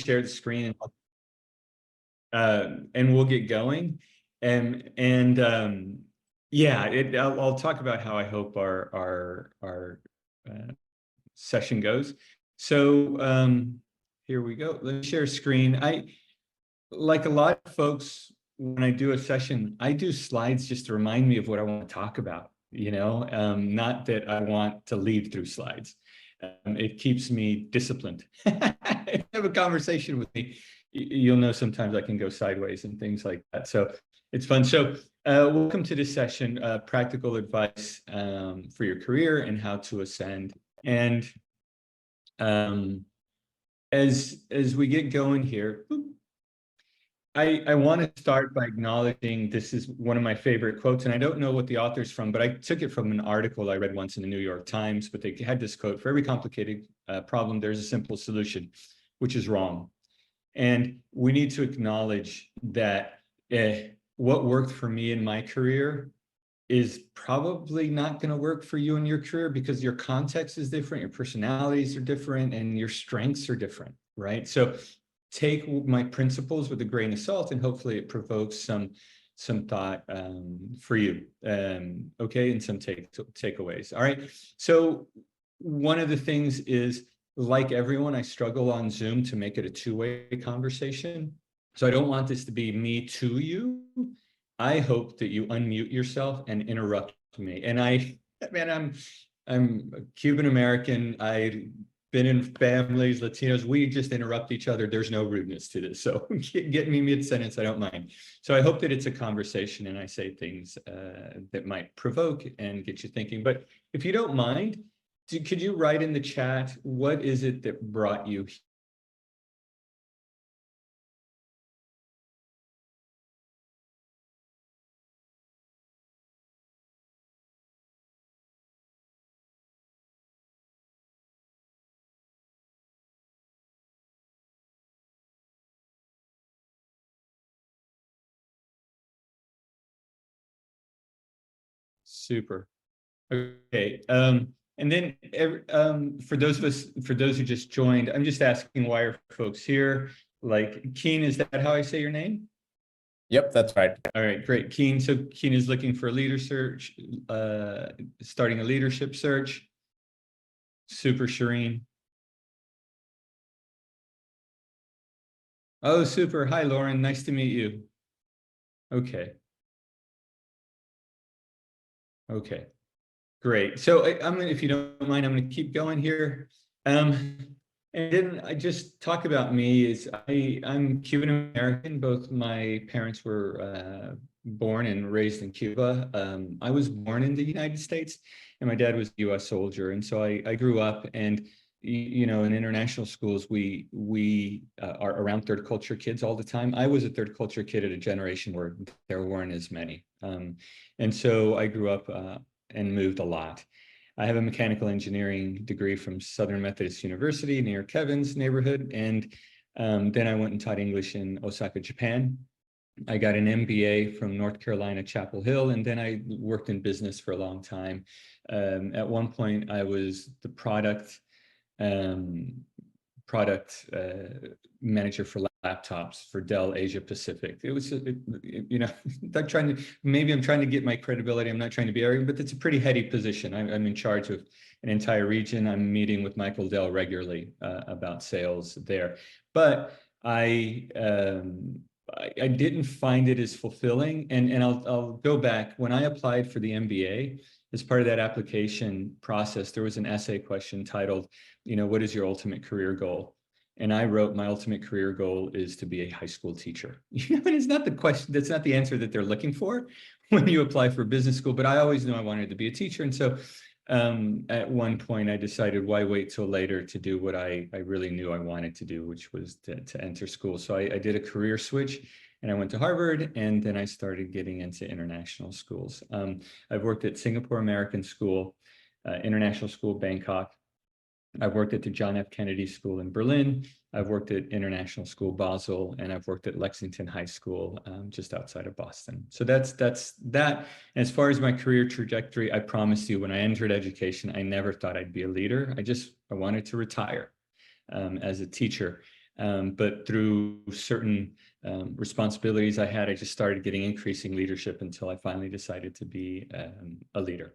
share the screen and we'll get going. Yeah, I'll talk about how I hope our session goes. So here we go. Let me share a screen. Like a lot of folks, when I do a session, I do slides just to remind me of what I want to talk about, not that I want to lead through slides. It keeps me disciplined. If you have a conversation with me, you'll know sometimes I can go sideways and things like that. So it's fun. So welcome to this session, practical advice for your career and how to ascend. And as we get going here, I want to start by acknowledging this is one of my favorite quotes, and I don't know what the author's from, but I took it from an article I read once in the New York Times, but they had this quote: for every complicated problem, there's a simple solution, which is wrong. And we need to acknowledge that what worked for me in my career is probably not going to work for you in your career, because your context is different, your personalities are different, and your strengths are different, right? So take my principles with a grain of salt, and hopefully it provokes some thought for you, okay, and some takeaways. All right, so one of the things is, like everyone, I struggle on Zoom to make it a two-way conversation. So I don't want this to be me to you. I hope that you unmute yourself and interrupt me. And I'm Cuban American. I've been in families, Latinos, we just interrupt each other. There's no rudeness to this. So get me mid-sentence, I don't mind. So I hope that it's a conversation and I say things that might provoke and get you thinking. But if you don't mind, could you write in the chat, what is it that brought you here? Super. Okay. And then for those who just joined, I'm just asking, why are folks here? Like Keen, is that how I say your name? Yep, that's right. All right, great. Keen. So Keen is looking for a leader search, starting a leadership search. Super, Shireen. Oh, super. Hi, Lauren. Nice to meet you. Okay. Okay. Great. So I'm gonna, if you don't mind, I'm gonna keep going here. And then I just talk about me. I'm Cuban American. Both my parents were born and raised in Cuba. I was born in the United States, and my dad was a U.S. soldier. And so I grew up, and in international schools, we are around third culture kids all the time. I was a third culture kid at a generation where there weren't as many. And so I grew up and moved a lot. I have a mechanical engineering degree from Southern Methodist University near Kevin's neighborhood. And then I went and taught English in Osaka, Japan. I got an MBA from North Carolina, Chapel Hill, and then I worked in business for a long time. At one point, I was the product manager for laptops for Dell Asia Pacific. It was, I'm trying to get my credibility. I'm not trying to be arrogant, but it's a pretty heady position. I'm in charge of an entire region. I'm meeting with Michael Dell regularly about sales there, but I didn't find it as fulfilling. And I'll go back. When I applied for the MBA, as part of that application process, there was an essay question titled, what is your ultimate career goal? And I wrote, my ultimate career goal is to be a high school teacher. And it's not the question, that's not the answer that they're looking for when you apply for business school, but I always knew I wanted to be a teacher. And so at one point I decided, why wait till later to do what I really knew I wanted to do, which was to enter school. So I did a career switch, and I went to Harvard, and then I started getting into international schools. I've worked at Singapore American School, International School Bangkok. I've worked at the John F. Kennedy School in Berlin. I've worked at International School Basel, and I've worked at Lexington High School, just outside of Boston. So that's that. And as far as my career trajectory, I promise you, when I entered education, I never thought I'd be a leader. I wanted to retire as a teacher. But through certain responsibilities I had, I just started getting increasing leadership until I finally decided to be a leader.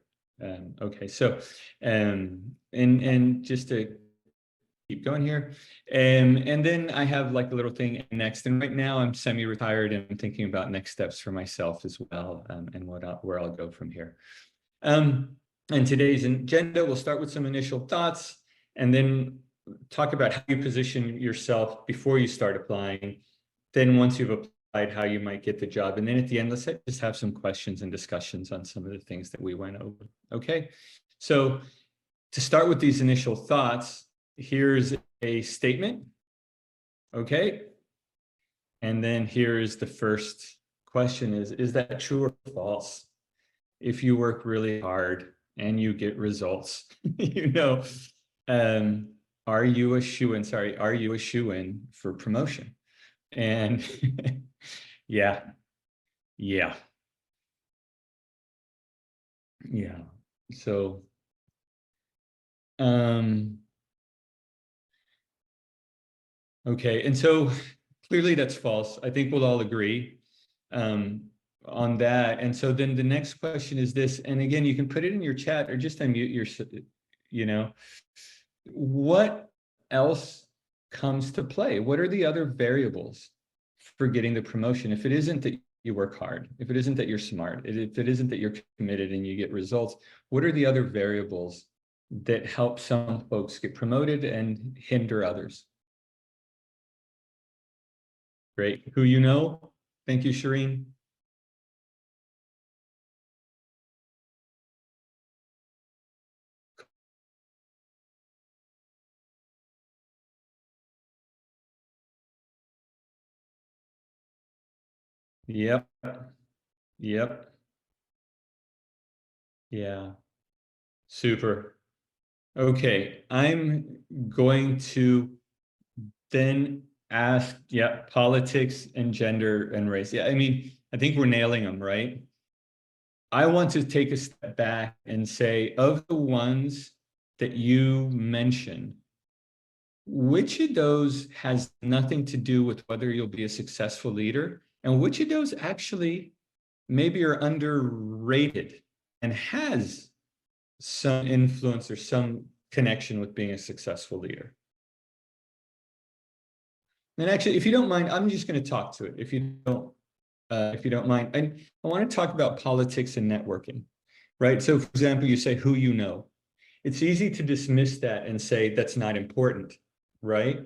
Okay, so and just to keep going here, and then I have like a little thing next, and right now I'm semi-retired and I'm thinking about next steps for myself as well, and where I'll go from here. And today's agenda, we'll start with some initial thoughts, and then talk about how you position yourself before you start applying. Then once you've applied, how you might get the job. And then at the end, let's just have some questions and discussions on some of the things that we went over. Okay, so to start with these initial thoughts, here's a statement. Okay, and then here's the first question: is that true or false? If you work really hard and you get results, are you a shoo-in? Sorry, are you a shoo-in for promotion? And yeah. So, okay, and so clearly that's false. I think we'll all agree on that. And so then the next question is this, and again, you can put it in your chat or just unmute your, what else comes to play? What are the other variables for getting the promotion? If it isn't that you work hard, if it isn't that you're smart, if it isn't that you're committed and you get results, what are the other variables that help some folks get promoted and hinder others? Great. Who you know? Thank you, Shireen. Yep. Yeah. Super. Okay. I'm going to then ask, politics and gender and race. Yeah, I mean, I think we're nailing them, right? I want to take a step back and say, of the ones that you mentioned, which of those has nothing to do with whether you'll be a successful leader, and which of those actually maybe are underrated and has some influence or some connection with being a successful leader? And actually, if you don't mind, I'm just going to talk to it. If you don't mind, I want to talk about politics and networking, right? So, for example, you say who you know. It's easy to dismiss that and say that's not important, right?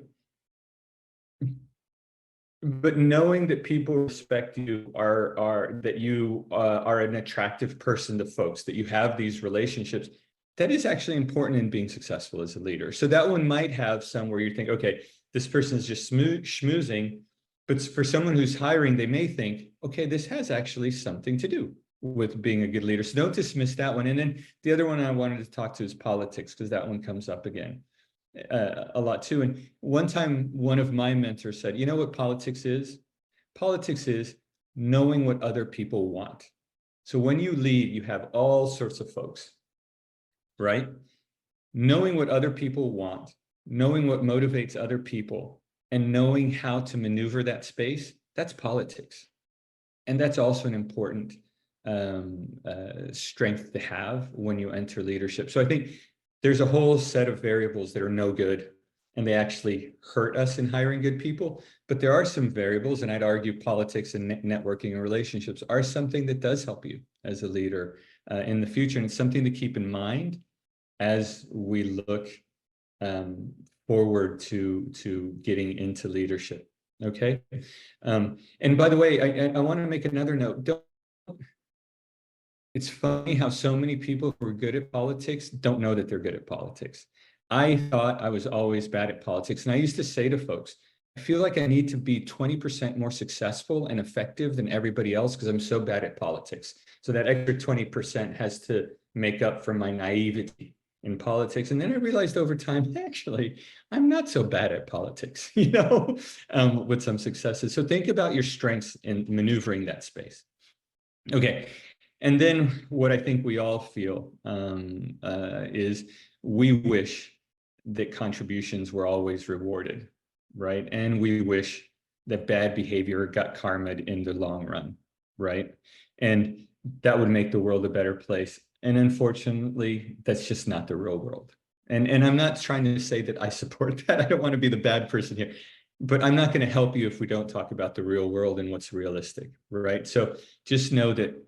But knowing that people respect you, that you are an attractive person to folks, that you have these relationships, that is actually important in being successful as a leader. So that one might have some where you think, okay, this person is just schmoozing, but for someone who's hiring, they may think, okay, this has actually something to do with being a good leader. So don't dismiss that one. And then the other one I wanted to talk to is politics, because that one comes up again a lot too. And one time, one of my mentors said, you know what politics is? Politics is knowing what other people want. So when you lead, you have all sorts of folks, right? Knowing what other people want, knowing what motivates other people, and knowing how to maneuver that space, that's politics. And that's also an important strength to have when you enter leadership. So I think there's a whole set of variables that are no good, and they actually hurt us in hiring good people. But there are some variables, and I'd argue politics and networking and relationships are something that does help you as a leader in the future. And it's something to keep in mind as we look forward to getting into leadership. Okay. And by the way, I want to make another note. It's funny how so many people who are good at politics don't know that they're good at politics. I thought I was always bad at politics. And I used to say to folks, I feel like I need to be 20% more successful and effective than everybody else because I'm so bad at politics. So that extra 20% has to make up for my naivety in politics. And then I realized over time, actually, I'm not so bad at politics, with some successes. So think about your strengths in maneuvering that space. Okay. And then what I think we all feel is we wish that contributions were always rewarded, right? And we wish that bad behavior got karma'd in the long run, right? And that would make the world a better place. And unfortunately, that's just not the real world. And I'm not trying to say that I support that. I don't want to be the bad person here, but I'm not going to help you if we don't talk about the real world and what's realistic, right? So just know that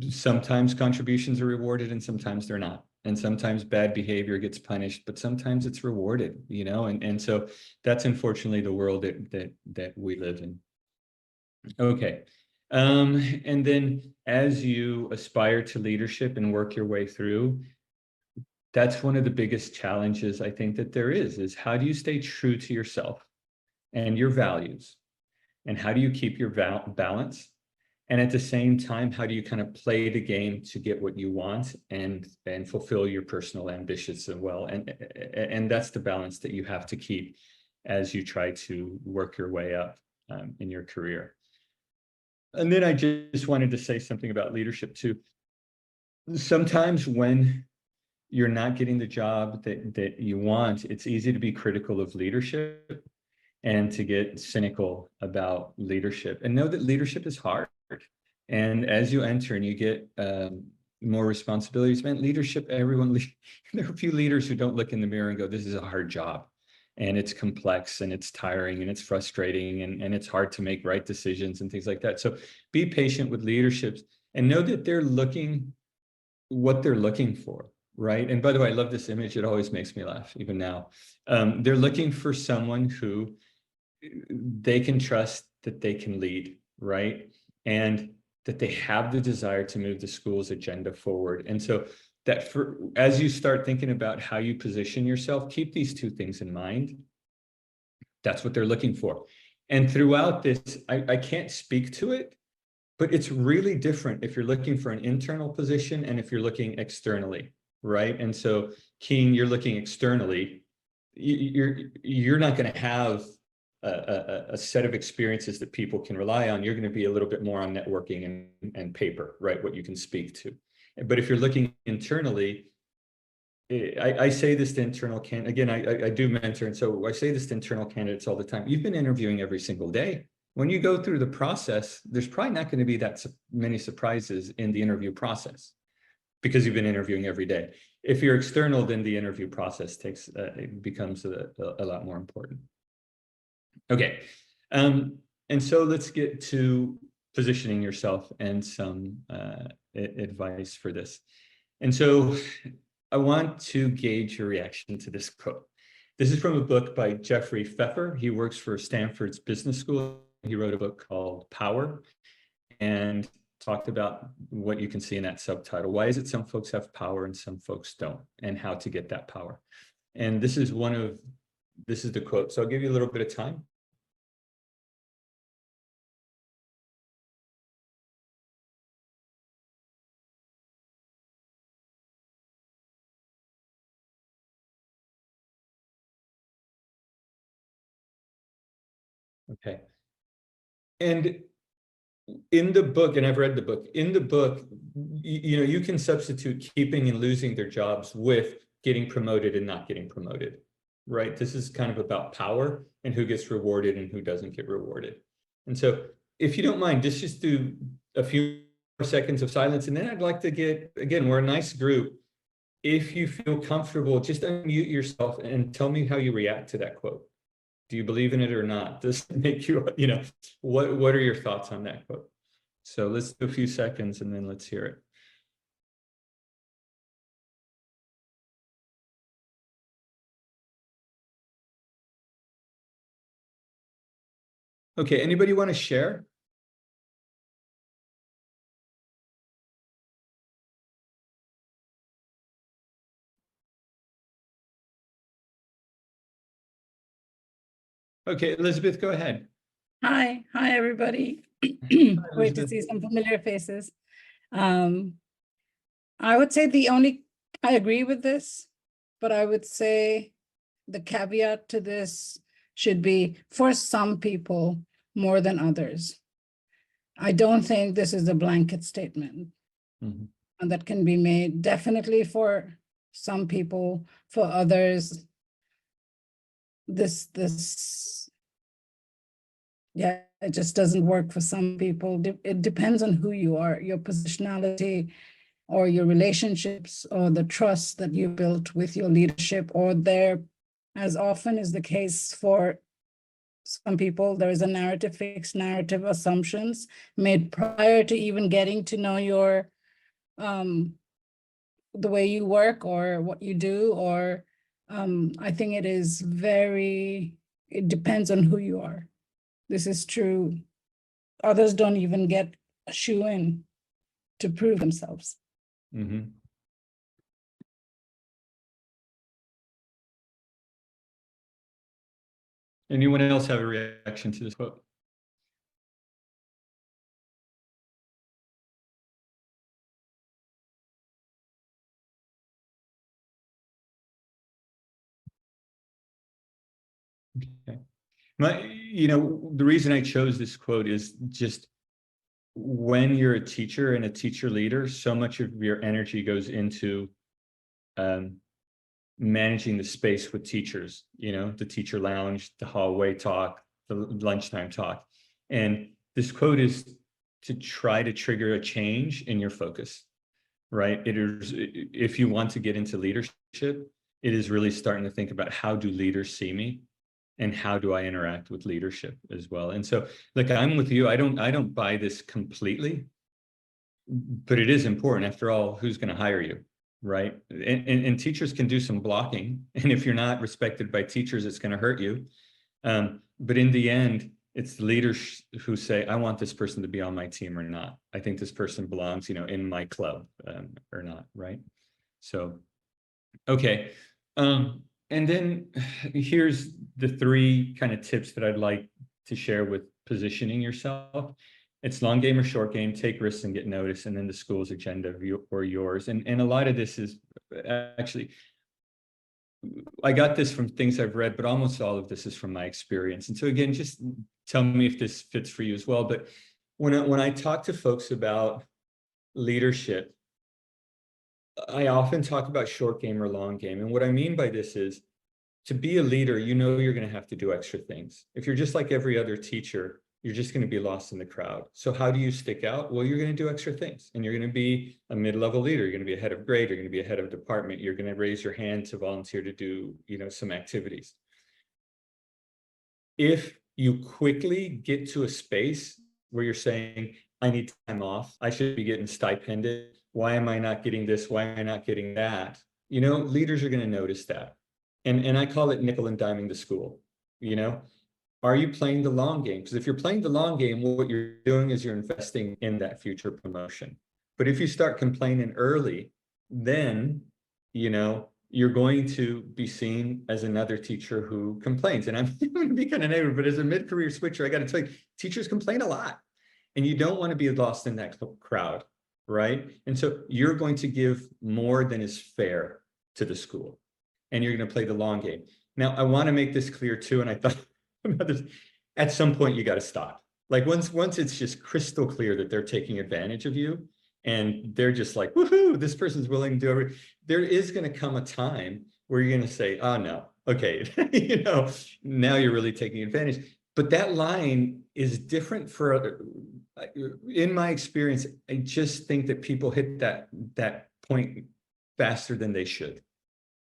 sometimes contributions are rewarded and sometimes they're not. And sometimes bad behavior gets punished, but sometimes it's rewarded, you know? And so that's unfortunately the world that we live in. Okay. And then as you aspire to leadership and work your way through, that's one of the biggest challenges I think that there is how do you stay true to yourself and your values? And how do you keep your balance? And at the same time, how do you kind of play the game to get what you want and fulfill your personal ambitions as well? And that's the balance that you have to keep as you try to work your way up in your career. And then I just wanted to say something about leadership too. Sometimes when you're not getting the job that you want, it's easy to be critical of leadership and to get cynical about leadership, and know that leadership is hard. And as you enter and you get more responsibilities, man, leadership, there are a few leaders who don't look in the mirror and go, this is a hard job. And it's complex and it's tiring and it's frustrating and it's hard to make right decisions and things like that. So be patient with leaderships and know that they're looking what they're looking for, right? And by the way, I love this image. It always makes me laugh, even now. They're looking for someone who they can trust that they can lead, right? And that they have the desire to move the school's agenda forward. And so that as you start thinking about how you position yourself, keep these two things in mind. That's what they're looking for. And throughout this, I can't speak to it, but it's really different if you're looking for an internal position and if you're looking externally, right? And so, King, you're looking externally, you're not going to have a set of experiences that people can rely on. You're going to be a little bit more on networking and paper, right? What you can speak to. But if you're looking internally, I say this to internal candidates, again, I do mentor. And so I say this to internal candidates all the time. You've been interviewing every single day. When you go through the process, there's probably not going to be that many surprises in the interview process because you've been interviewing every day. If you're external, then the interview process it becomes a lot more important. Okay, and so let's get to positioning yourself and some advice for this. And so I want to gauge your reaction to this quote. This is from a book by Jeffrey Pfeffer. He works for Stanford's Business School. He wrote a book called Power and talked about what you can see in that subtitle. Why is it some folks have power and some folks don't, and how to get that power? And this is the quote. So I'll give you a little bit of time. Okay. And in the book, and I've read the book, in the book, you can substitute keeping and losing their jobs with getting promoted and not getting promoted, right? This is kind of about power and who gets rewarded and who doesn't get rewarded. And so if you don't mind, just do a few more seconds of silence. And then I'd like to get, again, we're a nice group. If you feel comfortable, just unmute yourself and tell me how you react to that quote. Do you believe in it or not? Does it make you, what are your thoughts on that quote? So let's do a few seconds and then let's hear it. Okay, anybody want to share? Okay, Elizabeth, go ahead. Hi, everybody. Great to see some familiar faces. I would say I agree with this, but I would say the caveat to this should be for some people more than others. I don't think this is a blanket statement that can be made. Definitely for some people, for others, this, yeah, it just doesn't work for some people. It depends on who you are, your positionality, or your relationships, or the trust that you built with your leadership, or there, as often is the case for some people, there is a fixed narrative assumptions made prior to even getting to know your, the way you work or what you do, or I think it depends on who you are. This is true. Others don't even get a shoe in to prove themselves. Mhm. Anyone else have a reaction to this quote? Okay. The reason I chose this quote is just when you're a teacher and a teacher leader, so much of your energy goes into managing the space with teachers, the teacher lounge, the hallway talk, the lunchtime talk. And this quote is to try to trigger a change in your focus, right? It is, if you want to get into leadership, it is really starting to think about, how do leaders see me? And how do I interact with leadership as well? And so, like, I'm with you. I don't buy this completely, but it is important. After all, who's going to hire you, right? And teachers can do some blocking, and if you're not respected by teachers, it's going to hurt you. But in the end, it's the leaders who say, I want this person to be on my team or not. I think this person belongs, in my club or not, right? So, okay. And then here's the 3 kind of tips that I'd like to share with positioning yourself. It's long game or short game, take risks and get noticed, and then the school's agenda or yours. And a lot of this is actually, I got this from things I've read, but almost all of this is from my experience. And so again, just tell me if this fits for you as well. But when I talk to folks about leadership, I often talk about short game or long game. And what I mean by this is, to be a leader, you're going to have to do extra things. If you're just like every other teacher, you're just going to be lost in the crowd. So how do you stick out? Well, you're going to do extra things, and you're going to be a mid-level leader. You're going to be a head of grade. You're going to be a head of department. You're going to raise your hand to volunteer to do, some activities. If you quickly get to a space where you're saying, I need time off, I should be getting stipended, why am I not getting this? Why am I not getting that? Leaders are going to notice that. And I call it nickel and diming the school. Are you playing the long game? Because if you're playing the long game, what you're doing is you're investing in that future promotion. But if you start complaining early, then, you're going to be seen as another teacher who complains. And I'm going to be kind of negative, but as a mid-career switcher, I got to tell you, teachers complain a lot. And you don't want to be lost in that crowd, right? And so you're going to give more than is fair to the school. And you're going to play the long game. Now, I want to make this clear too, and I thought about this, at some point you got to stop. Like once it's just crystal clear that they're taking advantage of you, and they're just like, woohoo, this person's willing to do everything. There is going to come a time where you're going to say, oh no, okay, now you're really taking advantage. But that line is different for, in my experience, I just think that people hit that point faster than they should.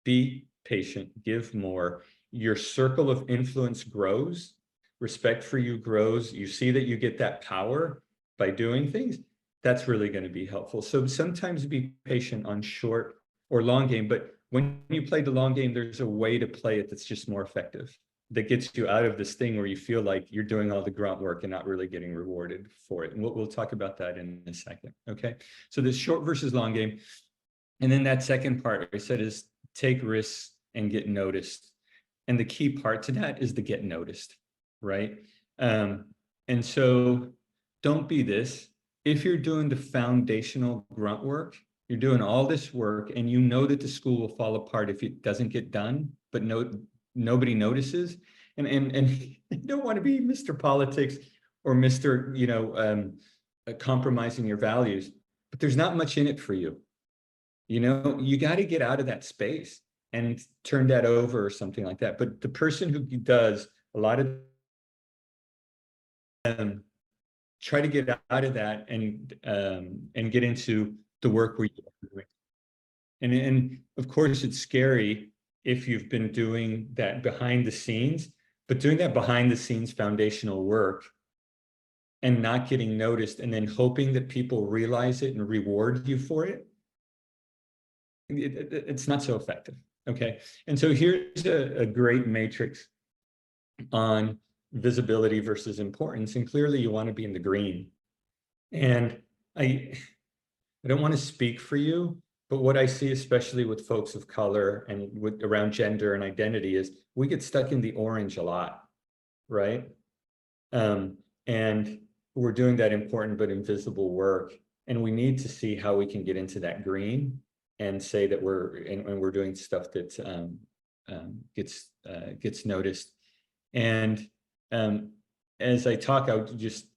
Be patient, give more. Your circle of influence grows, respect for you grows. You see that you get that power by doing things. That's really going to be helpful. So sometimes be patient on short or long game, but when you play the long game, there's a way to play it that's just more effective, that gets you out of this thing where you feel like you're doing all the grunt work and not really getting rewarded for it. And we'll talk about that in a second. Okay. So this short versus long game. And then that second part I said is take risks and get noticed. And the key part to that is the get noticed, right? And so don't be this. If you're doing the foundational grunt work, you're doing all this work and you know that the school will fall apart if it doesn't get done, but nobody notices. And you don't want to be Mr. Politics or Mr. Compromising your values, but there's not much in it for you. You got to get out of that space. and turn that over or something like that. But the person who does a lot of try to get out of that and get into the work we're doing. And of course, it's scary if you've been doing that behind the scenes, but doing that behind the scenes foundational work and not getting noticed and then hoping that people realize it and reward you for it, it's not so effective. Okay. And so here's a great matrix on visibility versus importance. And clearly you want to be in the green. And I don't want to speak for you, but what I see, especially with folks of color and with around gender and identity, is we get stuck in the orange a lot, right? And we're doing that important but invisible work. And we need to see how we can get into that green and say that we're doing stuff that gets noticed. And as I talk, I would just,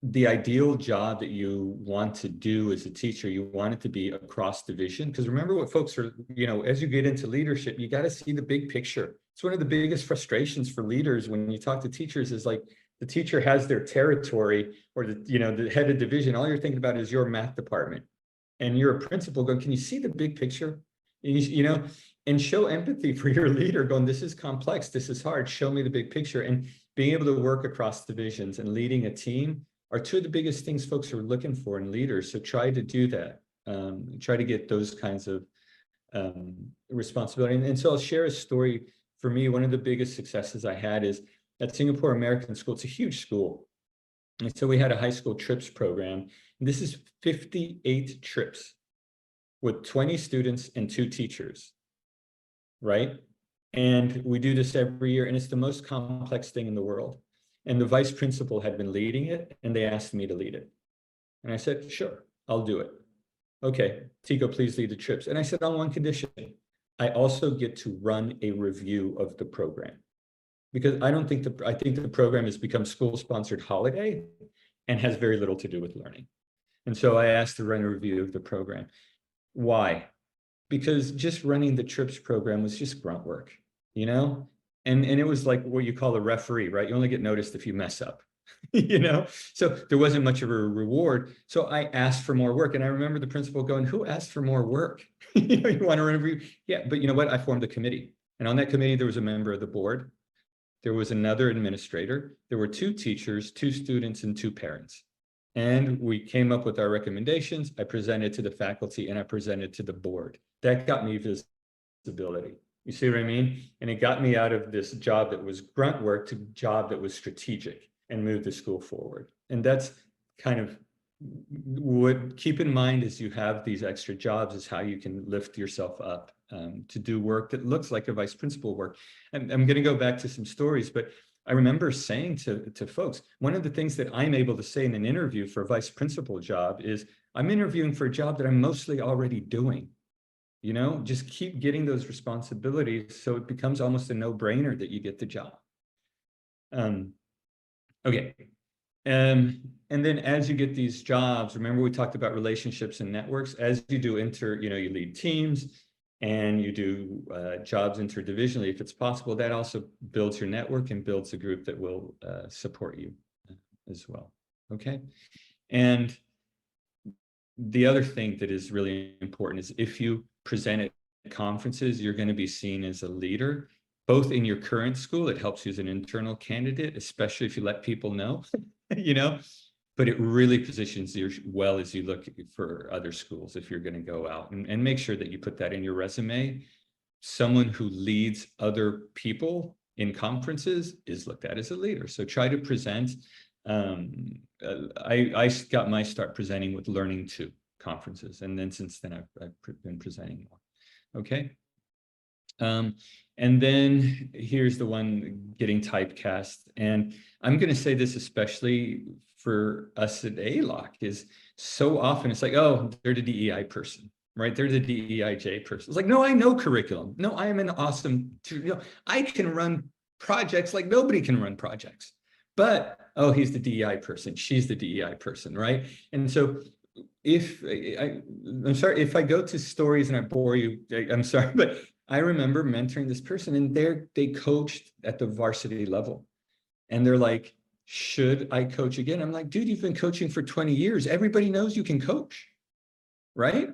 the ideal job that you want to do as a teacher, you want it to be across division. Because remember what folks are, as you get into leadership, you got to see the big picture. It's one of the biggest frustrations for leaders when you talk to teachers is like the teacher has their territory or the head of division. All you're thinking about is your math department. And you're a principal going, can you see the big picture? And show empathy for your leader going, this is complex, this is hard, show me the big picture. And being able to work across divisions and leading a team are two of the biggest things folks are looking for in leaders. So try to do that. Try to get those kinds of responsibility. And so I'll share a story. For me, one of the biggest successes I had is at Singapore American School. It's a huge school. And so we had a high school trips program. And this is 58 trips with 20 students and 2 teachers, right? And we do this every year, and it's the most complex thing in the world. And the vice principal had been leading it, and they asked me to lead it. And I said, sure, I'll do it. Okay, Tico, please lead the trips. And I said, on one condition, I also get to run a review of the program. Because I think the program has become school-sponsored holiday and has very little to do with learning. And so I asked to run a review of the program. Why? Because just running the trips program was just grunt work, and it was like what you call a referee, right? You only get noticed if you mess up, so there wasn't much of a reward. So I asked for more work. And I remember the principal going, who asked for more work? You want to run a review? Yeah, but you know what? I formed a committee. And on that committee, there was a member of the board. There was another administrator. There were 2 teachers, 2 students, and 2 parents. And we came up with our recommendations. I presented to the faculty and I presented to the board. That got me visibility. You see what I mean? And it got me out of this job that was grunt work to a job that was strategic and moved the school forward. And that's kind of what keep in mind as you have these extra jobs is how you can lift yourself up to do work that looks like a vice principal work. And I'm going to go back to some stories, but I remember saying to folks, one of the things that I'm able to say in an interview for a vice principal job is I'm interviewing for a job that I'm mostly already doing. Just keep getting those responsibilities so it becomes almost a no-brainer that you get the job. Okay. And then as you get these jobs, remember we talked about relationships and networks. As you do you lead teams and you do jobs interdivisionally, if it's possible, that also builds your network and builds a group that will support you as well. Okay. And the other thing that is really important is if you present at conferences, you're going to be seen as a leader, both in your current school. It helps you as an internal candidate, especially if you let people know, but it really positions you well as you look for other schools if you're going to go out and make sure that you put that in your resume. Someone who leads other people in conferences is looked at as a leader. So try to present. I got my start presenting with Learning 2 conferences. And then since then, I've been presenting more. Okay. And then here's the one, getting typecast. And I'm going to say this especially for us at ALOC is so often it's like, oh, they're the DEI person, right? They're the DEIJ person. It's like, no, I know curriculum. No, I am an awesome, I can run projects like nobody can run projects. But, oh, he's the DEI person. She's the DEI person, right? And so I'm sorry if I go to stories and I bore you, I'm sorry, but I remember mentoring this person, and they coached at the varsity level. And they're like, should I coach again? I'm like, dude, you've been coaching for 20 years. Everybody knows you can coach, right?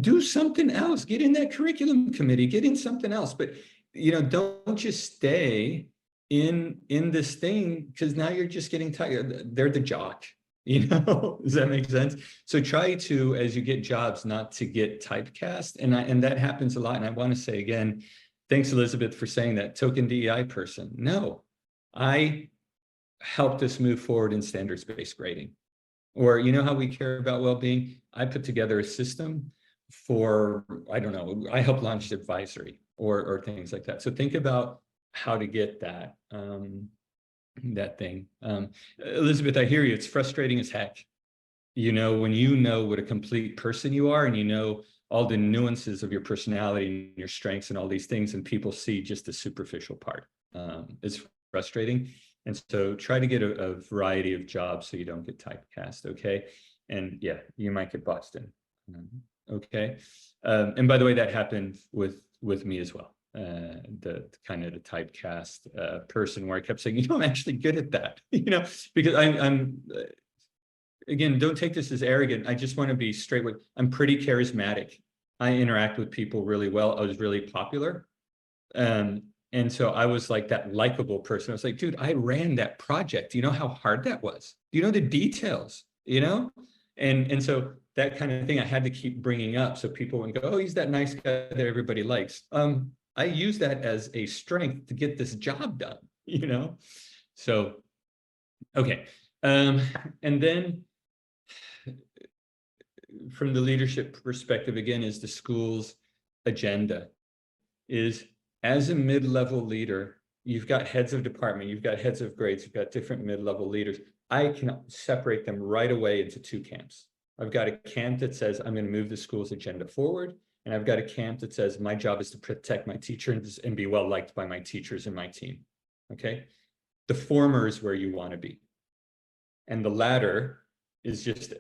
Do something else. Get in that curriculum committee, get in something else. But, don't just stay in this thing, because now you're just getting tired. They're the jock, does that make sense? So try to, as you get jobs, not to get typecast. And that happens a lot. And I want to say again, thanks, Elizabeth, for saying that. Token DEI person. No, I helped us move forward in standards-based grading. Or, how we care about well-being? I put together a system for, I don't know, I helped launch advisory or things like that. So think about how to get that, that thing. Elizabeth, I hear you. It's frustrating as heck. When you know what a complete person you are, and all the nuances of your personality and your strengths and all these things, and people see just the superficial part. It's frustrating. And so try to get a variety of jobs so you don't get typecast, okay? And yeah, you might get Boston, okay? And by the way, that happened with me as well. The kind of the typecast person where I kept saying, I'm actually good at that, because I'm again, don't take this as arrogant. I just want to be straight with, I'm pretty charismatic. I interact with people really well. I was really popular. And so I was like that likable person. I was like, dude, I ran that project. Do you know how hard that was? Do you know the details? And so that kind of thing I had to keep bringing up so people wouldn't go, oh, he's that nice guy that everybody likes. I use that as a strength to get this job done, So, okay. And then from the leadership perspective, again, is the school's agenda is, as a mid-level leader, you've got heads of department, you've got heads of grades, you've got different mid-level leaders. I can separate them right away into two camps. I've got a camp that says, I'm going to move the school's agenda forward. And I've got a camp that says, my job is to protect my teachers and be well-liked by my teachers and my team, okay? The former is where you want to be. And the latter is just,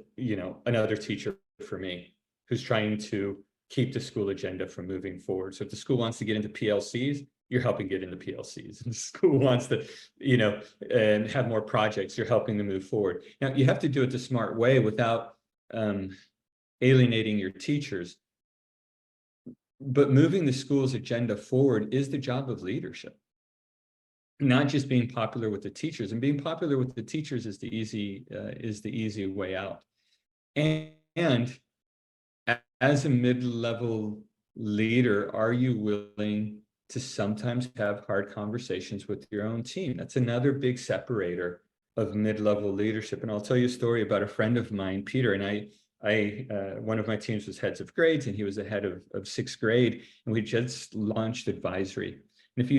another teacher for me who's trying to keep the school agenda from moving forward. So if the school wants to get into PLCs, you're helping get into PLCs. And the school wants to, and have more projects, you're helping them move forward. Now, you have to do it the smart way without alienating your teachers. But moving the school's agenda forward is the job of leadership. Not just being popular with the teachers. And being popular with the teachers is the easy way out. And as a mid-level leader, are you willing to sometimes have hard conversations with your own team? That's another big separator of mid-level leadership. And I'll tell you a story about a friend of mine, Peter, and I one of my teams was heads of grades, and he was the head of sixth grade, and we just launched advisory. And if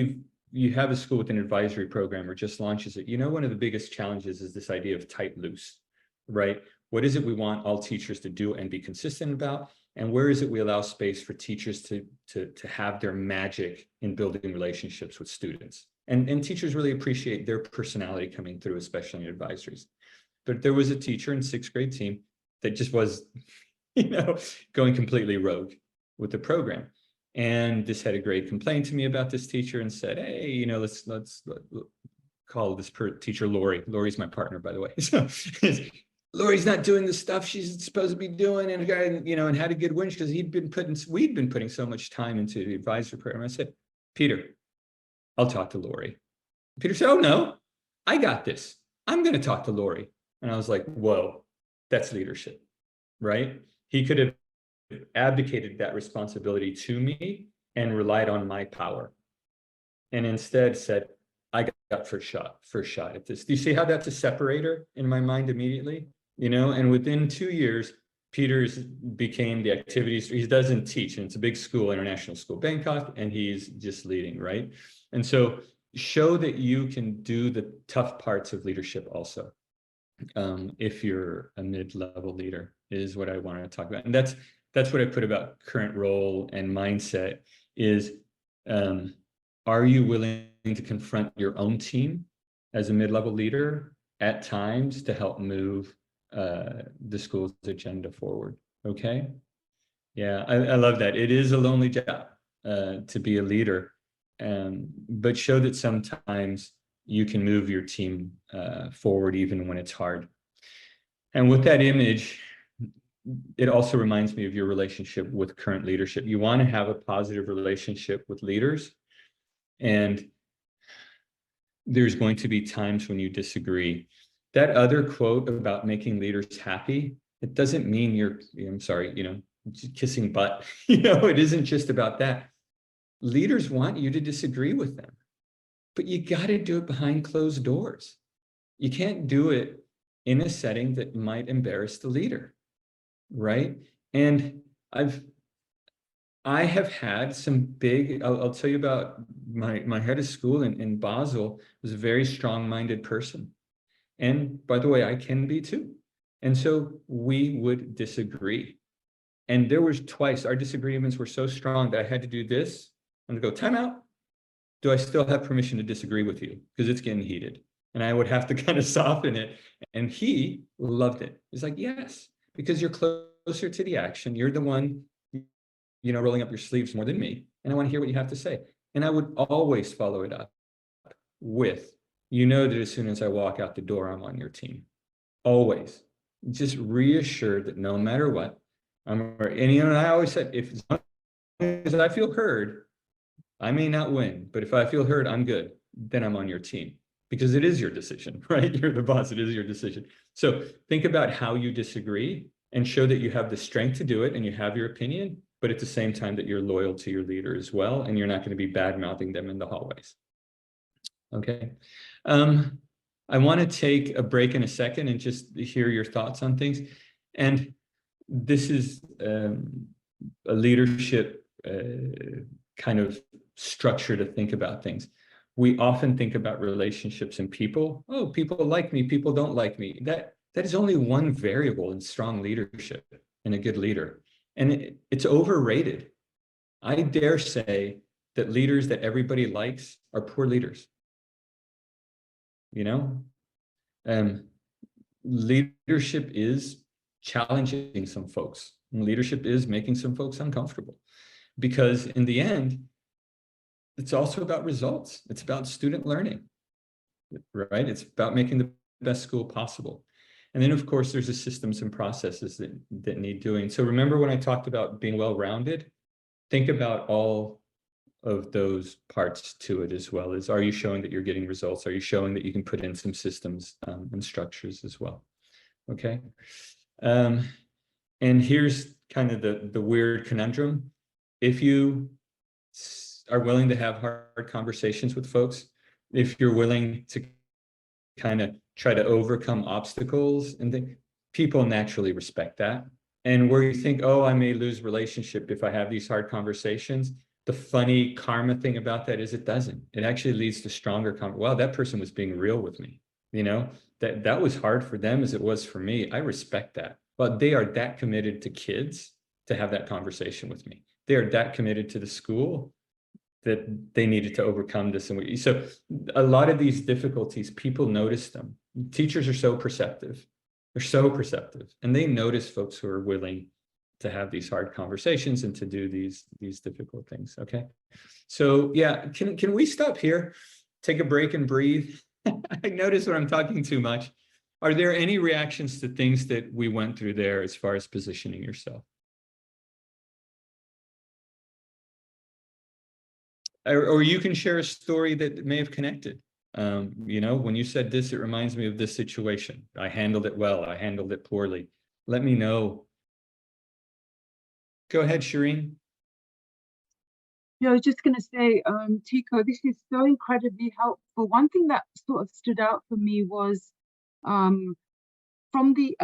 you have a school with an advisory program or just launches it, one of the biggest challenges is this idea of tight loose, right? What is it we want all teachers to do and be consistent about? And where is it we allow space for teachers to have their magic in building relationships with students? And teachers really appreciate their personality coming through, especially in advisories. But there was a teacher in sixth grade team that just was, going completely rogue with the program. And this head of grade complained to me about this teacher and said, hey, let's call this teacher Lori. Lori's my partner, by the way. So Lori's not doing the stuff she's supposed to be doing, and had a good win because we'd been putting so much time into the advisory program. I said, Peter, I'll talk to Lori. Peter said, oh no, I got this. I'm going to talk to Lori. And I was like, whoa, that's leadership, right? He could have abdicated that responsibility to me and relied on my power, and instead said, I got first shot at this. Do you see how that's a separator in my mind immediately? And within 2 years, Peter's became the activities. He doesn't teach, and it's a big school, international school, Bangkok, and he's just leading, right? And so show that you can do the tough parts of leadership also. If you're a mid-level leader, is what I want to talk about. And that's what I put about current role and mindset is, are you willing to confront your own team as a mid-level leader at times to help move the school's agenda forward? Okay. Yeah, I love that. It is a lonely job. to be a leader, but show that sometimes you can move your team forward even when it's hard. And with that image, it also reminds me of your relationship with current leadership. You want to have a positive relationship with leaders, and there's going to be times when you disagree. That other quote about making leaders happy, it doesn't mean you're, I'm sorry, kissing butt. It isn't just about that. Leaders want you to disagree with them, but you got to do it behind closed doors. You can't do it in a setting that might embarrass the leader, right? And I have had some big, I'll tell you about my head of school in Basel was a very strong-minded person. And by the way, I can be too. And so we would disagree. And there was twice, our disagreements were so strong that I had to do this and go, time out. Do I still have permission to disagree with you? Because it's getting heated. And I would have to kind of soften it. And he loved it. He's like, yes, because you're closer to the action. You're the one, rolling up your sleeves more than me. And I want to hear what you have to say. And I would always follow it up with, that as soon as I walk out the door, I'm on your team. Always. Just reassure that no matter what, and I always said, if as long as I feel heard, I may not win, but if I feel heard, I'm good. Then I'm on your team, because it is your decision, right? You're the boss. It is your decision. So think about how you disagree and show that you have the strength to do it and you have your opinion, but at the same time that you're loyal to your leader as well, and you're not going to be bad-mouthing them in the hallways. Okay. I want to take a break in a second and just hear your thoughts on things. And this is a leadership kind of structure to think about things. We often think about relationships and people. Oh, people like me, people don't like me. That is only one variable in strong leadership and a good leader. And it's overrated. I dare say that leaders that everybody likes are poor leaders. Leadership is challenging some folks. Leadership is making some folks uncomfortable, because in the end, it's also about results. It's about student learning, right? It's about making the best school possible. And then, of course, there's the systems and processes that need doing. So remember when I talked about being well-rounded? Think about all of those parts to it, as well as, are you showing that you're getting results? Are you showing that you can put in some systems and structures as well? Okay. And here's kind of the weird conundrum. If you are willing to have hard conversations with folks, if you're willing to kind of try to overcome obstacles, and people naturally respect that. And where you think, oh, I may lose relationship if I have these hard conversations, the funny karma thing about that is it doesn't. It actually leads to stronger wow, that person was being real with me. That was hard for them as it was for me. I respect that. But they are that committed to kids to have that conversation with me. They are that committed to the school that they needed to overcome this. And so a lot of these difficulties, people notice them. Teachers are so perceptive. They're so perceptive. And they notice folks who are willing to have these hard conversations and to do these difficult things. Okay. So yeah, can we stop here, take a break and breathe? I notice when I'm talking too much. Are there any reactions to things that we went through there as far as positioning yourself? Or you can share a story that may have connected. When you said this, it reminds me of this situation. I handled it well. I handled it poorly. Let me know. Go ahead, Shireen. Yeah, I was just going to say, Tico, this is so incredibly helpful. One thing that sort of stood out for me was from the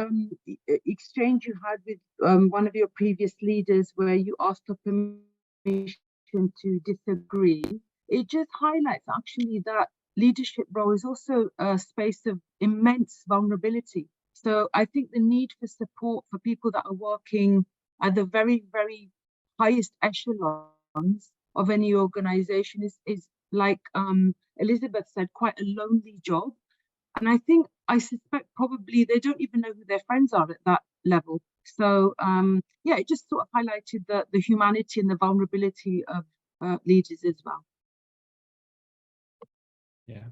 exchange you had with one of your previous leaders, where you asked for permission to disagree. It just highlights actually that leadership role is also a space of immense vulnerability. So I think the need for support for people that are working at the very, very highest echelons of any organization is like Elizabeth said, quite a lonely job. And I suspect probably they don't even know who their friends are at that level. So yeah, it just sort of highlighted the humanity and the vulnerability of leaders as well. Yeah.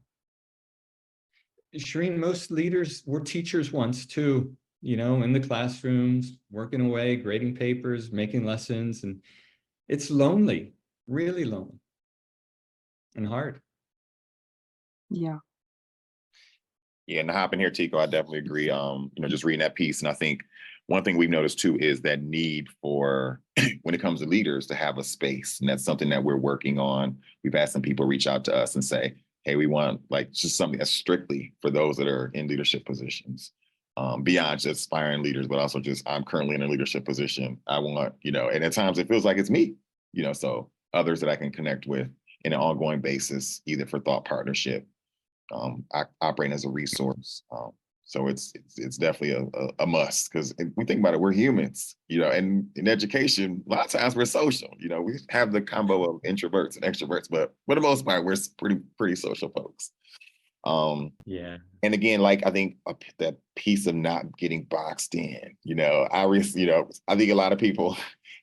Shireen, most leaders were teachers once too, you know, in the classrooms, working away, grading papers, making lessons, and it's lonely, really lonely and hard. Yeah. Yeah, and to hop in here, Tico, I definitely agree. Just reading that piece, and I think one thing we've noticed too is that need for when it comes to leaders to have a space, and that's something that we're working on. We've had some people reach out to us and say, "Hey, we want like just something that's strictly for those that are in leadership positions, beyond just aspiring leaders, but also just I'm currently in a leadership position. I want, and at times it feels like it's me, so others that I can connect with in an ongoing basis, either for thought partnership." Operating as a resource. So it's definitely a must, because we think about it, we're humans, and in education, a lot of times we're social, we have the combo of introverts and extroverts, but for the most part, we're pretty social folks. Yeah. And again, like I think that piece of not getting boxed in, I think a lot of people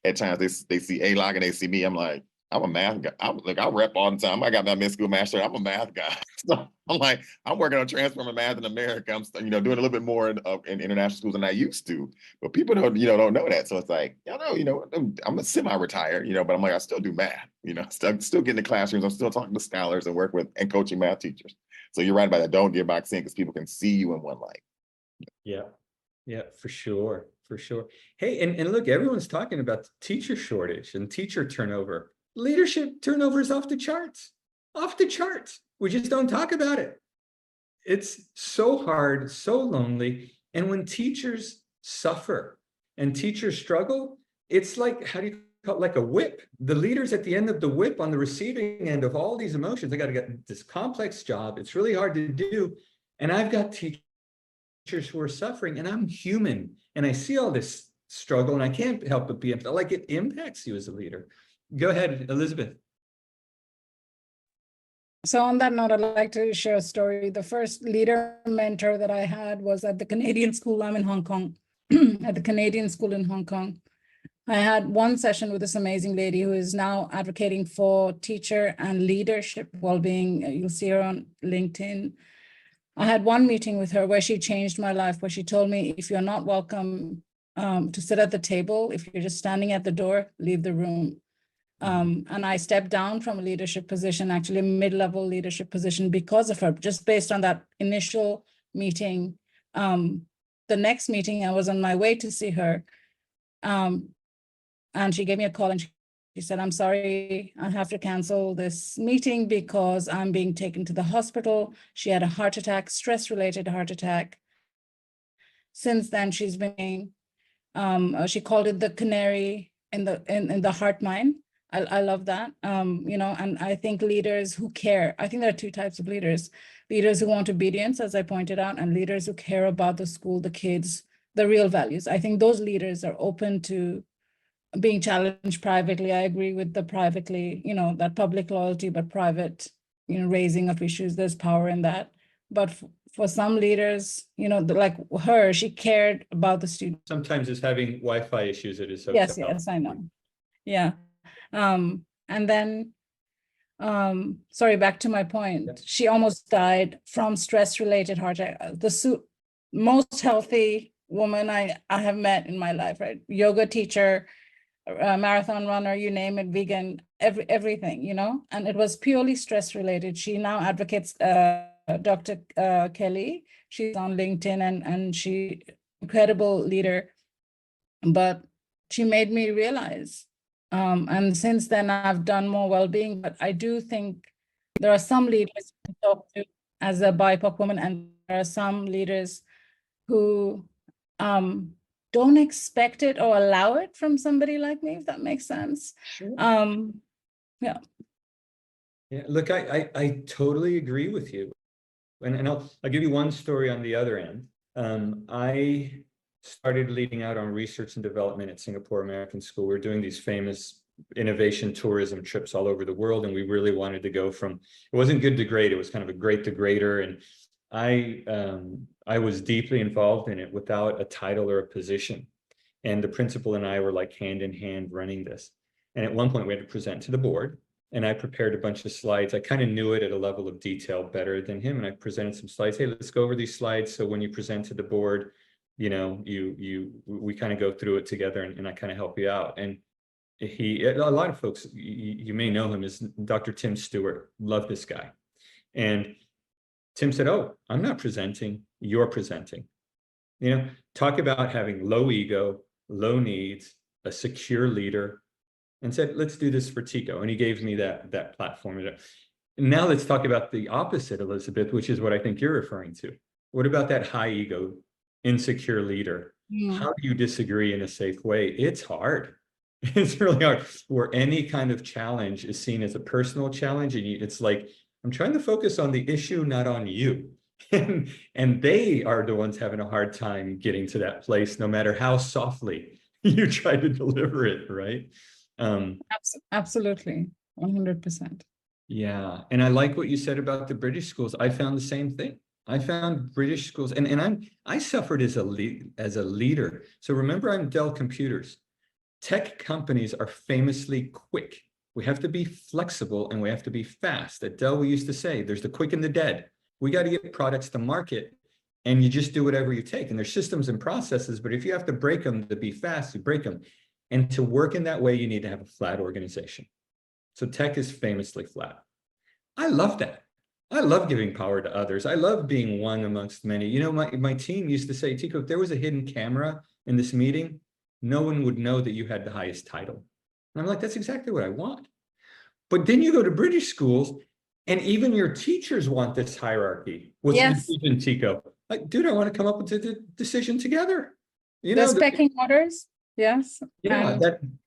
at times they see A-Log and they see me, I'm like, I'm a math guy. I rep all the time. I got my mid-school master. I'm a math guy. So I'm like, I'm working on transforming math in America. I'm doing a little bit more in international schools than I used to. But people don't know that. So it's like, I'm a semi-retired, but I'm like, I still do math. I'm still getting to classrooms. I'm still talking to scholars and work with and coaching math teachers. So you're right about that. Don't get boxed in, because people can see you in one light. Yeah. Yeah, for sure. For sure. Hey, and look, everyone's talking about the teacher shortage and teacher turnover. Leadership turnover is off the charts. Off the charts. We just don't talk about it. It's so hard, so lonely. And when teachers suffer and teachers struggle, it's like, how do you call it? Like a whip. The leaders at the end of the whip on the receiving end of all these emotions. I got to get this complex job. It's really hard to do. And I've got teachers who are suffering, and I'm human, and I see all this struggle, and I can't help but be like, it impacts you as a leader. Go ahead, Elizabeth. So on that note, I'd like to share a story. The first leader mentor that I had was at the Canadian school. I'm in Hong Kong, at the Canadian school in Hong Kong. I had one session with this amazing lady who is now advocating for teacher and leadership well-being. You'll see her on LinkedIn. I had one meeting with her where she changed my life, where she told me, if you're not welcome to sit at the table, if you're just standing at the door, leave the room. And I stepped down from a leadership position, actually a mid-level leadership position, because of her, just based on that initial meeting. The next meeting, I was on my way to see her. And she gave me a call, and she said, I'm sorry, I have to cancel this meeting because I'm being taken to the hospital. She had a heart attack, stress-related heart attack. Since then, she's been, she called it the canary in the heart mine. I love that, and I think leaders who care, I think there are two types of leaders who want obedience, as I pointed out, and leaders who care about the school, the kids, the real values. I think those leaders are open to being challenged privately. I agree with the privately, that public loyalty, but private, raising of issues, there's power in that. But for some leaders, like her, she cared about the students. Sometimes it's having Wi-Fi issues at his hotel. Yes, I know. Yeah. And then, sorry, back to my point. Yeah. She almost died from stress-related heart attack. The most healthy woman I have met in my life, right? Yoga teacher, marathon runner, you name it, vegan, everything, and it was purely stress-related. She now advocates, Dr. Kelly. She's on LinkedIn, and she incredible leader, but she made me realize, and since then I've done more well-being, but I do think there are some leaders to talk to as a BIPOC woman, and there are some leaders who don't expect it or allow it from somebody like me, if that makes sense. Sure. Yeah. Yeah, look, I totally agree with you. And I'll give you one story on the other end. I started leading out on research and development at Singapore American School. We're doing these famous innovation tourism trips all over the world, and we really wanted to go from, it wasn't good to great, it was kind of a great to greater. And I was deeply involved in it without a title or a position. And the principal and I were like hand in hand running this. And at one point we had to present to the board. and I prepared a bunch of slides. I kind of knew it at a level of detail better than him, and I presented some slides. Hey, let's go over these slides. So when you present to the board, we kind of go through it together, and I kind of help you out. And a lot of folks, you may know him, is Dr. Tim Stewart. Love this guy. And Tim said, oh, I'm not presenting, you're presenting. Talk about having low ego, low needs, a secure leader, and said, let's do this for Tico. And he gave me that platform. And now let's talk about the opposite, Elizabeth, which is what I think you're referring to. What about that high ego, insecure leader? Yeah. How do you disagree in a safe way? It's hard. It's really hard, where any kind of challenge is seen as a personal challenge. And it's like, I'm trying to focus on the issue, not on you. And they are the ones having a hard time getting to that place, no matter how softly you try to deliver it, right? Absolutely, 100%. Yeah, and I like what you said about the British schools. I found the same thing. I found British schools, and I suffered as a leader. So remember, I'm Dell Computers. Tech companies are famously quick. We have to be flexible and we have to be fast. At Dell, we used to say, there's the quick and the dead. We got to get products to market, and you just do whatever you take. And there's systems and processes, but if you have to break them to be fast, you break them. And to work in that way, you need to have a flat organization. So tech is famously flat. I love that. I love giving power to others. I love being one amongst many. My team used to say, Tico, if there was a hidden camera in this meeting, no one would know that you had the highest title. And I'm like, that's exactly what I want. But then you go to British schools, and even your teachers want this hierarchy. What's Yes. the decision, Tico? Like, dude, I want to come up with the decision together. The pecking orders, yes. Yeah, and-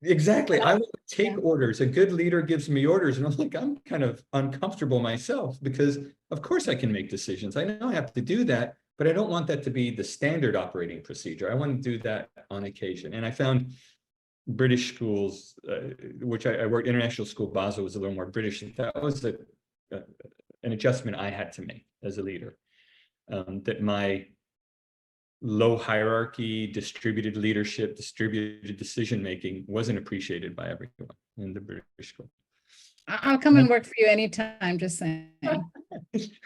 exactly. I want to take Yeah. orders. A good leader gives me orders, and I'm like, I'm kind of uncomfortable myself, because of course I can make decisions. I know I have to do that, but I don't want that to be the standard operating procedure. I want to do that on occasion. And I found British schools, which I worked, international school, Basel was a little more British. That was an adjustment I had to make as a leader, that my low hierarchy, distributed leadership, distributed decision-making wasn't appreciated by everyone in the British school. I'll come and work for you anytime, just saying.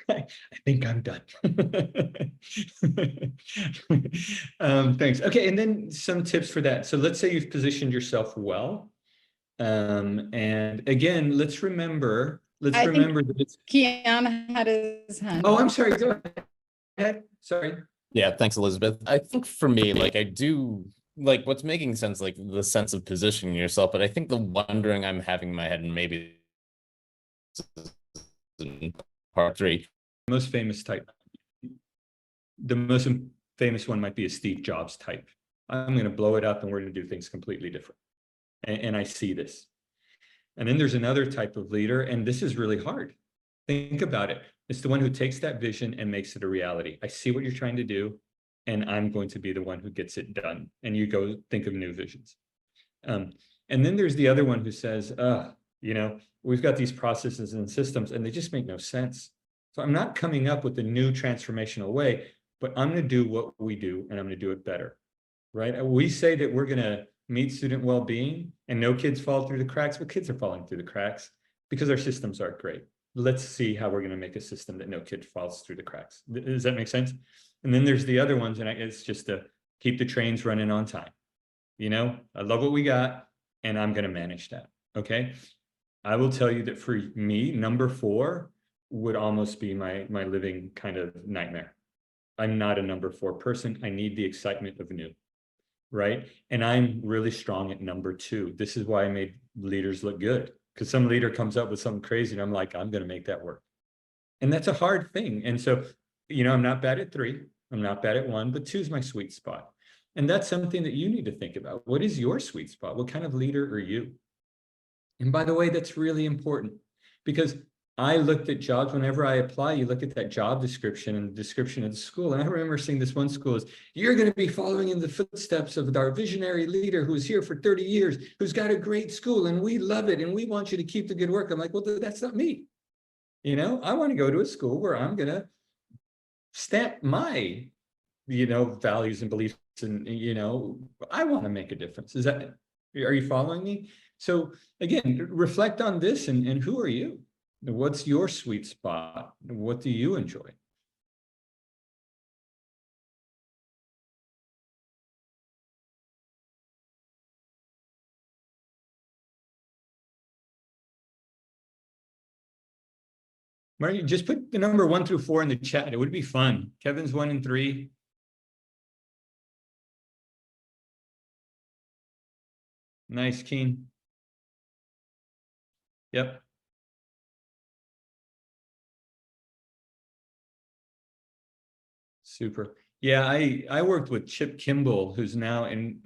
I think I'm done. Thanks. Okay, and then some tips for that. So let's say you've positioned yourself well. And again, let's remember I think- that it's, Kian had his hand. oh, I'm sorry, go ahead. Sorry. Yeah, thanks, Elizabeth. I think for me, like I do like what's making sense, like the sense of positioning yourself, but I think the wondering I'm having in my head, and maybe in part 3. Most famous type. The most famous one might be a Steve Jobs type. I'm going to blow it up and we're going to do things completely different. And I see this. And then there's another type of leader, and this is really hard. Think about it. It's the one who takes that vision and makes it a reality. I see what you're trying to do, and I'm going to be the one who gets it done. And you go think of new visions. And then there's the other one who says, we've got these processes and systems and they just make no sense. So I'm not coming up with a new transformational way, but I'm going to do what we do, and I'm going to do it better, right? We say that we're going to meet student well-being and no kids fall through the cracks, but kids are falling through the cracks because our systems aren't great. Let's see how we're going to make a system that no kid falls through the cracks. Does that make sense? And then there's the other ones, and it's just to keep the trains running on time. I love what we got, and I'm going to manage that. Okay. I will tell you that for me, number 4 would almost be my living kind of nightmare. I'm not a number 4 person. I need the excitement of new, right? And I'm really strong at number 2. This is why I made leaders look good, because some leader comes up with something crazy and I'm like, I'm going to make that work. And that's a hard thing. And so, I'm not bad at 3. I'm not bad at 1, but 2 is my sweet spot. And that's something that you need to think about. What is your sweet spot? What kind of leader are you? And by the way, that's really important, because I looked at jobs. Whenever I apply, you look at that job description and the description of the school. And I remember seeing this one school is, you're going to be following in the footsteps of our visionary leader who's here for 30 years, who's got a great school, and we love it. And we want you to keep the good work. I'm like, well, that's not me. I want to go to a school where I'm going to stamp my, values and beliefs. And, I want to make a difference. Are you following me? So again, reflect on this and who are you? What's your sweet spot? What do you enjoy? Right, just put the number 1 through 4 in the chat. It would be fun. Kevin's 1 and 3. Nice, Keen. Yep. Super. Yeah, I worked with Chip Kimball, who's now in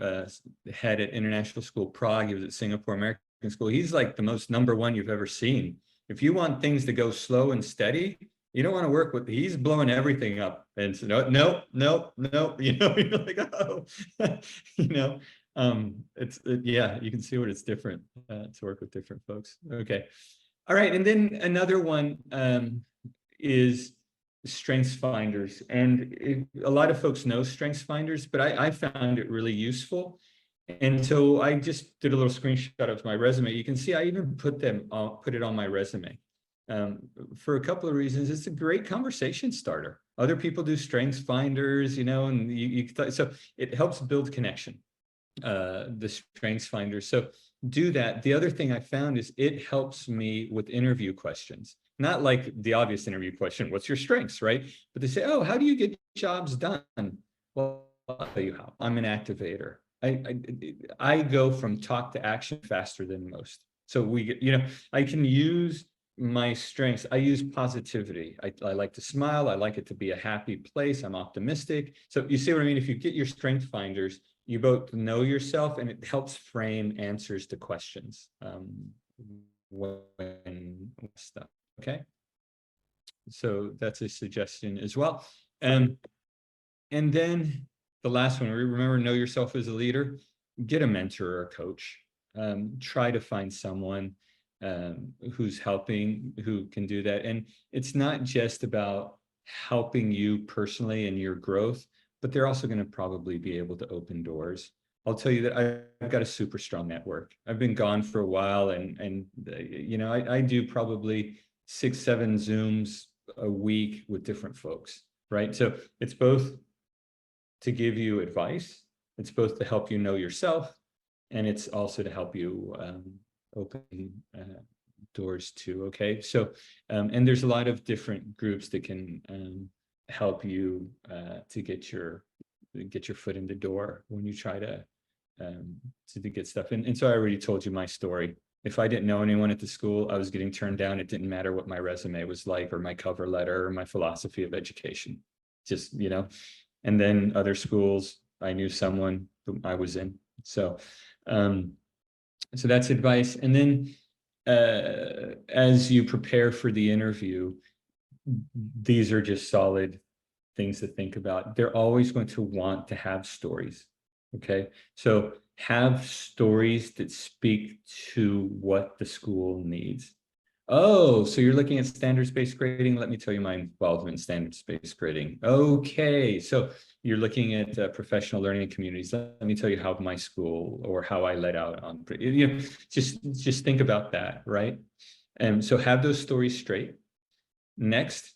head at International School Prague. He was at Singapore American School. He's like the most #1 you've ever seen. If you want things to go slow and steady, you don't want to work with. He's blowing everything up. And so no. You know, you're like, oh, you know. Yeah, you can see what it's different to work with different folks. Okay. All right, and then another one is Strengths Finders, and a lot of folks know Strengths Finders, but I found it really useful, and so I just did a little screenshot of my resume. You can see I even put it on my resume for a couple of reasons. It's a great conversation starter. Other people do Strengths Finders, you know, and so it helps build connection. The Strengths Finder. So do that. The other thing I found is it helps me with interview questions. Not like the obvious interview question, what's your strengths, right? But they say, oh, how do you get jobs done? Well, I'll tell you how. I'm an activator. I go from talk to action faster than most. So I can use my strengths. I use positivity. I like to smile. I like it to be a happy place. I'm optimistic. So you see what I mean? If you get your strength finders, you both know yourself, and it helps frame answers to questions when stuff. Okay, so that's a suggestion as well. And then the last one, remember, know yourself as a leader. Get a mentor or a coach. Try to find someone who's helping, who can do that. And it's not just about helping you personally in your growth, but they're also going to probably be able to open doors. I'll tell you that I've got a super strong network. I've been gone for a while, and you know, I do probably 6-7 Zooms a week with different folks, right? So it's both to give you advice, it's both to help you know yourself, and it's also to help you open doors too. Okay, so and there's a lot of different groups that can help you to get your foot in the door when you try to get stuff. And so I already told you my story. If I didn't know anyone at the school, I was getting turned down. It didn't matter what my resume was like, or my cover letter, or my philosophy of education. Just, you know, and then other schools, I knew someone who I was in. So so that's advice. And then as you prepare for the interview, these are just solid things to think about. They're always going to want to have stories. Okay, so have stories that speak to what the school needs. Oh, so you're looking at standards-based grading. Let me tell you my involvement in standards-based grading. Okay, so you're looking at professional learning communities. Let me tell you how my school, or how I let out on, you know, just think about that, right? And so have those stories straight. Next,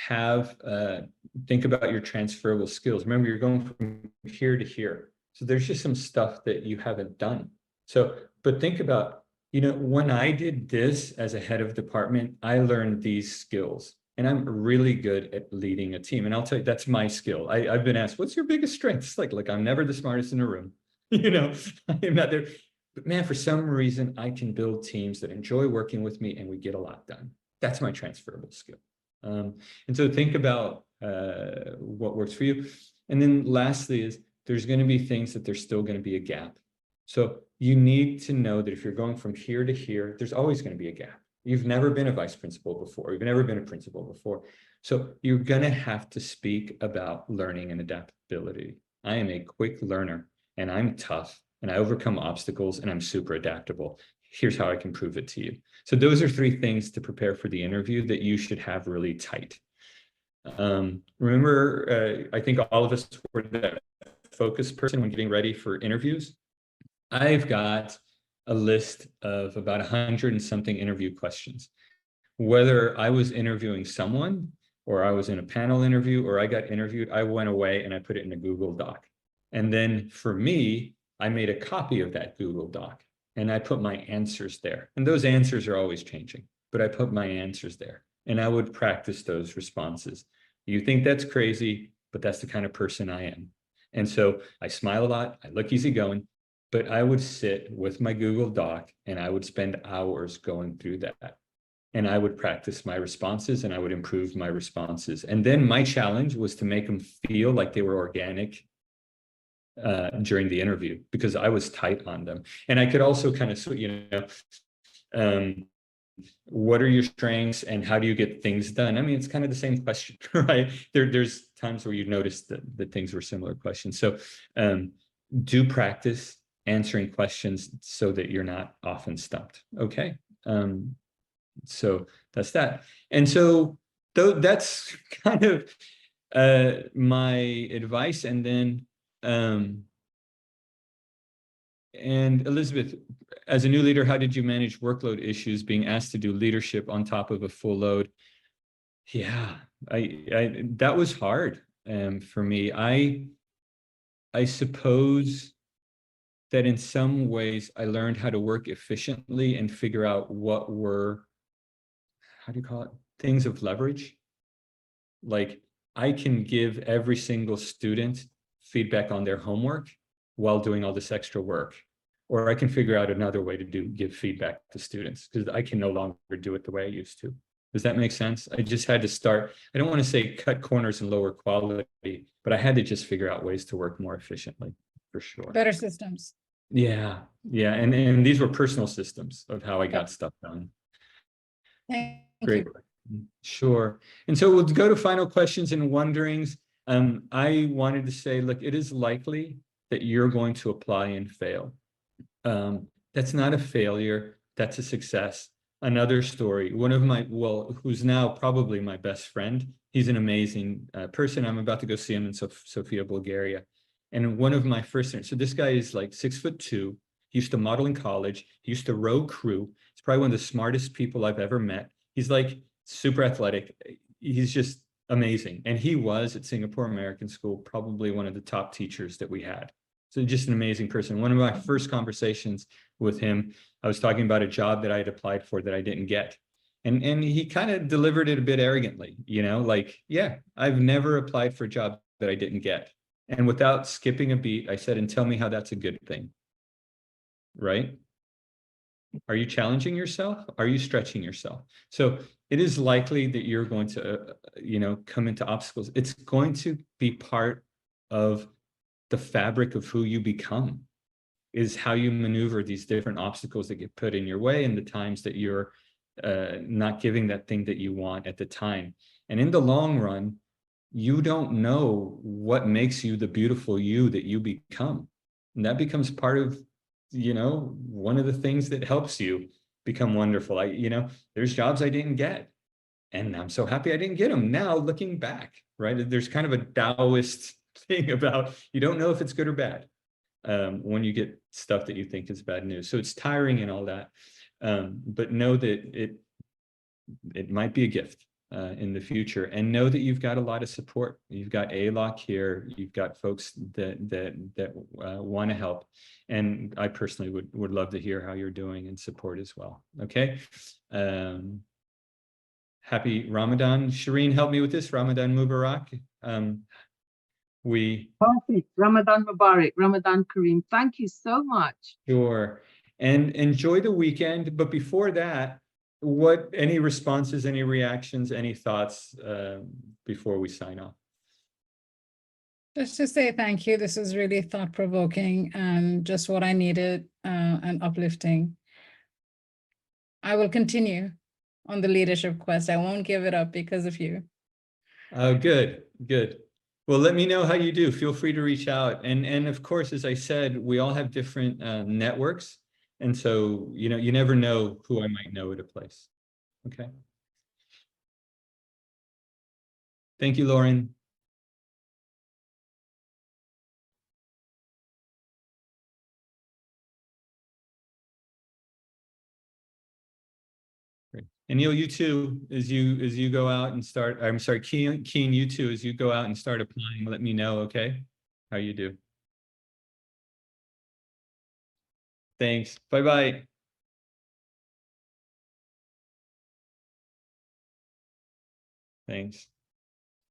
think about your transferable skills. Remember, you're going from here to here. So there's just some stuff that you haven't done. So, but think about, you know, when I did this as a head of department, I learned these skills, and I'm really good at leading a team. And I'll tell you, that's my skill. I've been asked, what's your biggest strength? It's like I'm never the smartest in the room. You know, I'm not there. But man, for some reason, I can build teams that enjoy working with me, and we get a lot done. That's my transferable skill. And so think about what works for you. And then lastly is, there's going to be things that there's still going to be a gap. So you need to know that if you're going from here to here, there's always going to be a gap. You've never been a vice principal before. You've never been a principal before. So you're going to have to speak about learning and adaptability. I am a quick learner, and I'm tough, and I overcome obstacles, and I'm super adaptable. Here's how I can prove it to you. So those are 3 things to prepare for the interview that you should have really tight. Remember, I think all of us were that focus person when getting ready for interviews. I've got a list of about 100 and something interview questions. Whether I was interviewing someone or I was in a panel interview or I got interviewed, I went away and I put it in a Google Doc. And then for me, I made a copy of that Google Doc and I put my answers there. And those answers are always changing, but I put my answers there and I would practice those responses. You think that's crazy, but that's the kind of person I am. And so I smile a lot, I look easygoing, but I would sit with my Google Doc and I would spend hours going through that. And I would practice my responses and I would improve my responses. And then my challenge was to make them feel like they were organic during the interview because I was tight on them. And I could also kind of, what are your strengths and how do you get things done? I mean, it's kind of the same question, right? There's times where you notice that things were similar questions. So do practice answering questions so that you're not often stumped. Okay. So that's that. And so that's kind of my advice. And then and Elizabeth, as a new leader, how did you manage workload issues being asked to do leadership on top of a full load? Yeah, I that was hard for me. I suppose that in some ways I learned how to work efficiently and figure out what were, how do you call it, things of leverage. Like I can give every single student feedback on their homework while doing all this extra work. Or I can figure out another way to give feedback to students because I can no longer do it the way I used to. Does that make sense? I just had to start, I don't want to say cut corners and lower quality, but I had to just figure out ways to work more efficiently, for sure. Better systems. Yeah, yeah. And these were personal systems of how I got stuff done. Thank Great. you. Sure. And so we'll go to final questions and wonderings. I wanted to say, look, it is likely that you're going to apply and fail. That's not a failure, that's a success. Another story, one of my, well, who's now probably my best friend, he's an amazing person. I'm about to go see him in Sofia, Bulgaria. And one of my first, so this guy is like 6'2". He used to model in college. He used to row crew. He's probably one of the smartest people I've ever met. He's like super athletic. He's just amazing. And he was at Singapore American School, probably one of the top teachers that we had. So just an amazing person. One of my first conversations with him, I was talking about a job that I had applied for that I didn't get. And he kind of delivered it a bit arrogantly, you know, like, yeah, I've never applied for a job that I didn't get. And without skipping a beat, I said, and tell me how that's a good thing. Right? Are you challenging yourself? Are you stretching yourself? So it is likely that you're going to, come into obstacles. It's going to be part of the fabric of who you become, is how you maneuver these different obstacles that get put in your way and the times that you're not giving that thing that you want at the time. And in the long run, you don't know what makes you the beautiful you that you become. And that becomes part of, one of the things that helps you become wonderful. There's jobs I didn't get. And I'm so happy I didn't get them now looking back, right? There's kind of a Taoist thing about you don't know if it's good or bad when you get stuff that you think is bad news. So it's tiring and all that. But know that it might be a gift in the future, and know that you've got a lot of support. You've got ALOC here. You've got folks that want to help. And I personally would love to hear how you're doing and support as well. Okay. Happy Ramadan. Shireen, help me with this. Ramadan Mubarak. Perfect. Ramadan Mubarak, Ramadan Kareem. Thank you so much. Sure. And enjoy the weekend. But before that, any responses, any reactions, any thoughts before we sign off? Just to say thank you. This is really thought-provoking and just what I needed and uplifting. I will continue on the leadership quest. I won't give it up because of you. Oh, good, good. Well, let me know how you do. Feel free to reach out. And of course, as I said, we all have different networks. And so, you never know who I might know at a place. Okay. Thank you, Lauren. And Neil, you too, as you go out and start, I'm sorry, Keen, you too, as you go out and start applying, let me know, okay? How you do. Thanks. Bye-bye. Thanks.